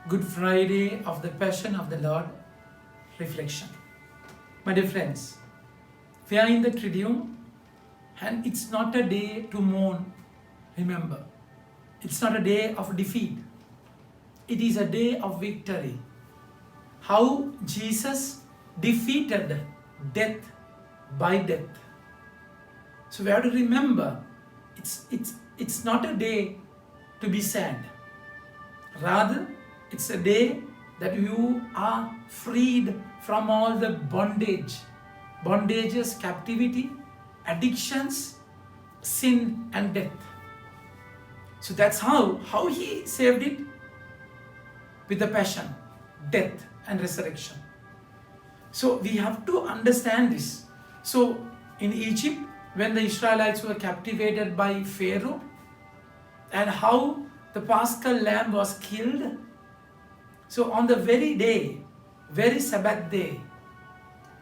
Good Friday of the Passion of the Lord reflection. My dear friends, we are in the Triduum and it's not a day to mourn, remember. It's not a day of defeat. It is a day of victory. How Jesus defeated death by death. So we have to remember, it's not a day to be sad. Rather, it's a day that you are freed from all the bondages, captivity, addictions, sin and death. So that's how he saved it with the passion, death and resurrection. So we have to understand this. So in Egypt, when the Israelites were captivated by Pharaoh, and how the Paschal lamb was killed. So on the very Sabbath day,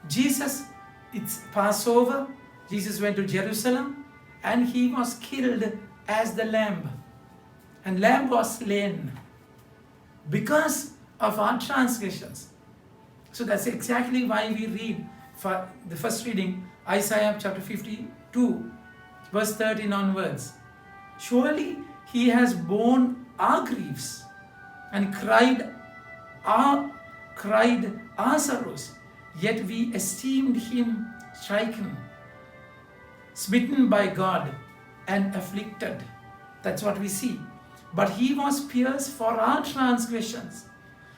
it's Passover, Jesus went to Jerusalem and he was killed as the lamb. And lamb was slain because of our transgressions. So that's exactly why we read for the first reading, Isaiah chapter 52, verse 13 onwards. Surely he has borne our griefs and cried our sorrows, yet we esteemed him stricken, smitten by God and afflicted. That's what we see. But he was pierced for our transgressions.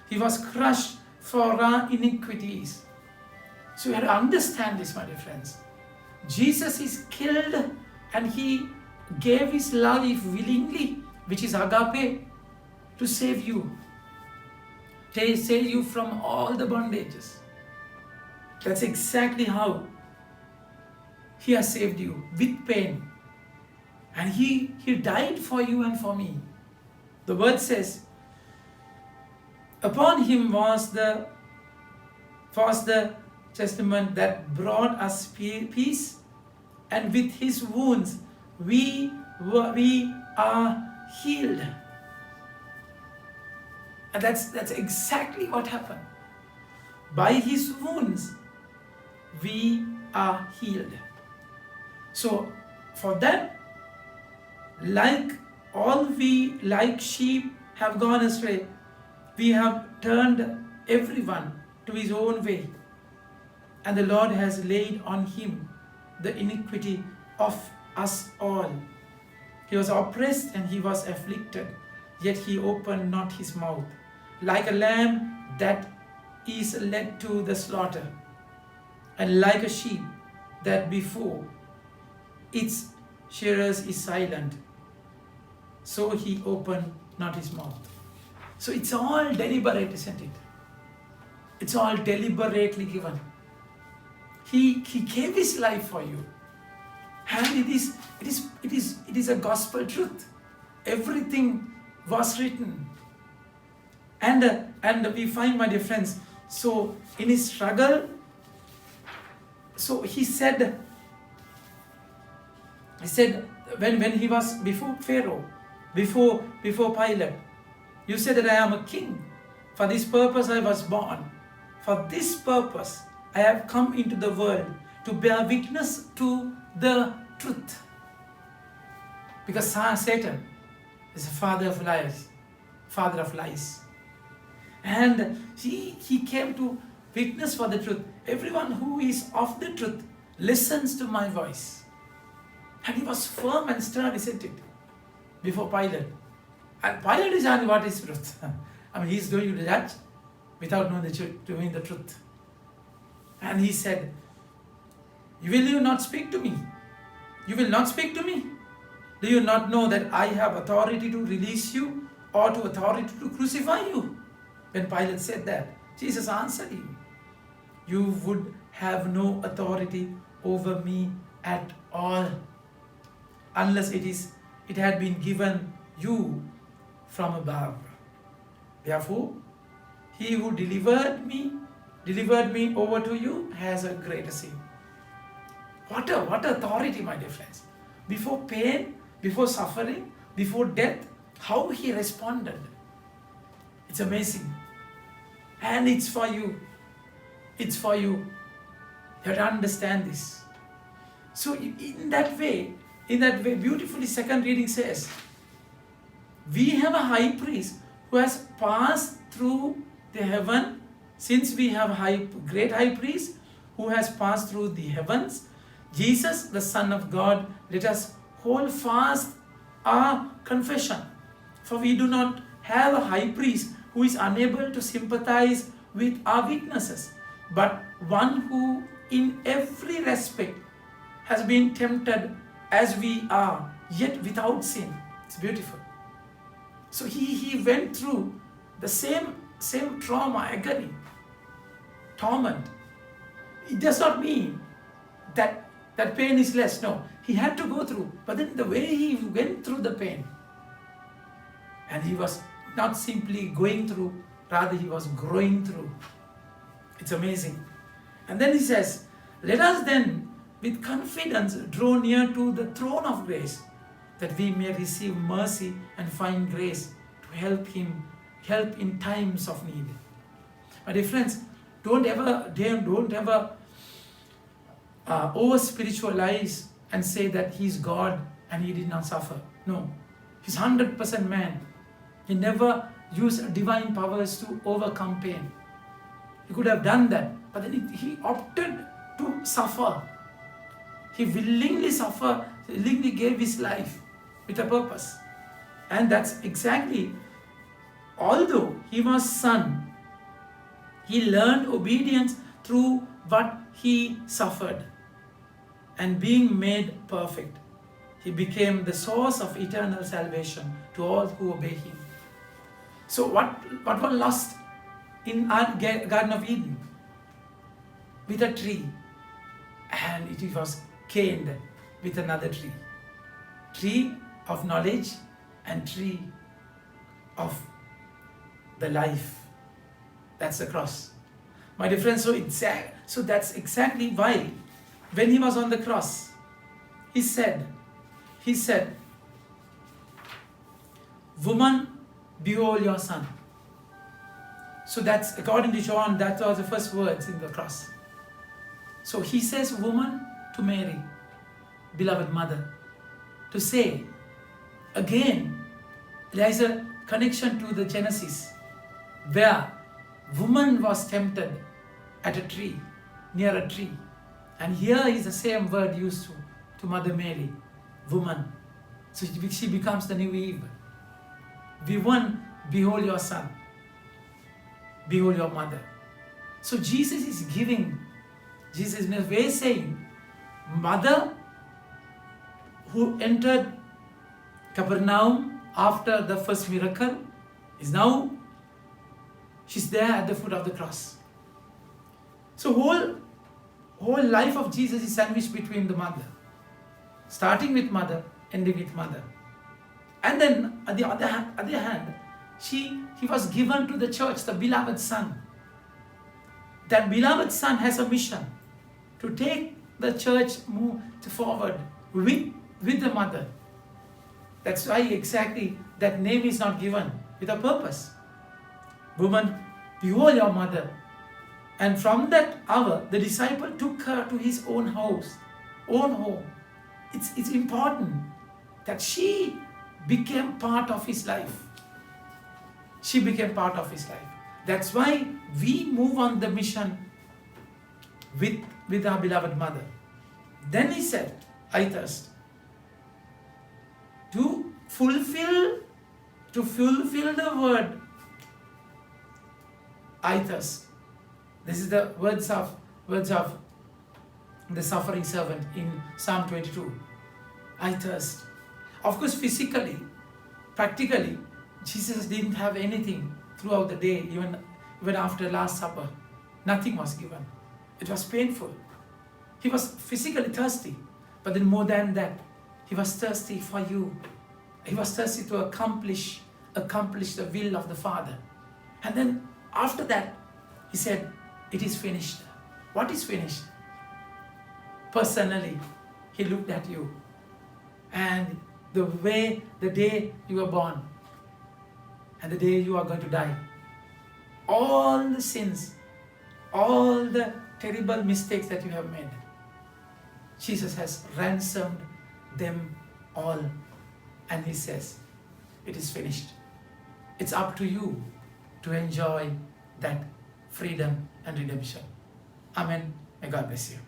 He was crushed for our iniquities. So you have to understand this, my dear friends. Jesus is killed and he gave his life willingly, which is agape, to save you. To save you from all the bondages. That's exactly how he has saved you, with pain. And he died for you and for me. The word says, upon him was the testament that brought us peace, and with his wounds we are healed. And that's exactly what happened. By his wounds we are healed. So for that, like sheep have gone astray, we have turned everyone to his own way, and the Lord has laid on him the iniquity of us all. He was oppressed and he was afflicted, yet he opened not his mouth. Like a lamb that is led to the slaughter, and like a sheep that before its shearers is silent, so he opened not his mouth. So it's all deliberate, isn't it? It's all deliberately given. He gave his life for you. And it is a gospel truth. Everything was written. And we find, my dear friends, so in his struggle, so he said when he was before Pharaoh, before Pilate, you said that I am a king. For this purpose I was born. For this purpose I have come into the world, to bear witness to the truth. Because Satan is the father of lies. And he came to witness for the truth. Everyone who is of the truth listens to my voice. And he was firm and stern, isn't it? Before Pilate. And Pilate is asking what is truth. I mean, he's going to judge without knowing the truth. And he said, will you not speak to me? You will not speak to me? Do you not know that I have authority to release you, or to authority to crucify you? When Pilate said that, Jesus answered him, you would have no authority over me at all, unless it had been given you from above. Therefore, he who delivered me over to you has a greater sin. What authority, my dear friends. Before pain, before suffering, before death, how he responded. It's amazing. And it's for you. It's for you. You have to understand this. So in that way, beautifully second reading says, we have a high priest who has passed through the heaven. Since we have a great high priest who has passed through the heavens, Jesus, the Son of God, let us hold fast our confession. For we do not have a high priest who is unable to sympathize with our weaknesses, but one who in every respect has been tempted as we are, yet without sin. It's beautiful. So he went through the same trauma, agony, torment. It does not mean that pain is less. No, he had to go through. But then the way he went through the pain, and he was not simply going through, rather he was growing through. It's amazing. And then he says, let us then with confidence draw near to the throne of grace, that we may receive mercy and find grace to help in times of need. My dear friends, don't ever over spiritualize and say that he's God and he did not suffer. No, he's 100% man. He never used divine powers to overcome pain. He could have done that, but then he opted to suffer. He willingly suffered, willingly gave his life with a purpose. And that's exactly, although he was son, he learned obedience through what he suffered. And being made perfect, he became the source of eternal salvation to all who obey him. So what was lost in our Garden of Eden? With a tree, and it was gained with another tree. Tree of knowledge and tree of the life. That's the cross. My dear friends, so that's exactly why when he was on the cross, he said, woman, behold your son. So that's, according to John, that was the first words in the cross. So he says woman to Mary, beloved mother, to say, again, there is a connection to the Genesis, where woman was tempted at a tree, near a tree. And here is the same word used to Mother Mary, woman. So she becomes the new Eve. Woman, behold your son. Behold your mother. So Jesus is in a way saying, mother who entered Capernaum after the first miracle is now, she's there at the foot of the cross. So whole life of Jesus is sandwiched between the mother, starting with mother, ending with mother. And then on the other hand, he was given to the church, the beloved son. That beloved son has a mission to take the church forward with the mother. That's why exactly that name is not given, with a purpose. Woman, behold your mother. And from that hour, the disciple took her to his own house, own home. It's important that she became part of his life. She became part of his life. That's why we move on the mission with our beloved mother. Then he said, I thirst. To fulfill the word, I thirst. This is the words of the suffering servant in Psalm 22. I thirst. Of course, physically, practically, Jesus didn't have anything throughout the day, even after Last Supper. Nothing was given. It was painful. He was physically thirsty, but then more than that, he was thirsty for you. He was thirsty to accomplish the will of the Father. And then after that, he said, it is finished. What is finished? Personally, he looked at you. And the day you were born, and the day you are going to die, all the sins, all the terrible mistakes that you have made. Jesus has ransomed them all. And He says, it is finished. It's up to you to enjoy that freedom and redemption. Amen. May God bless you.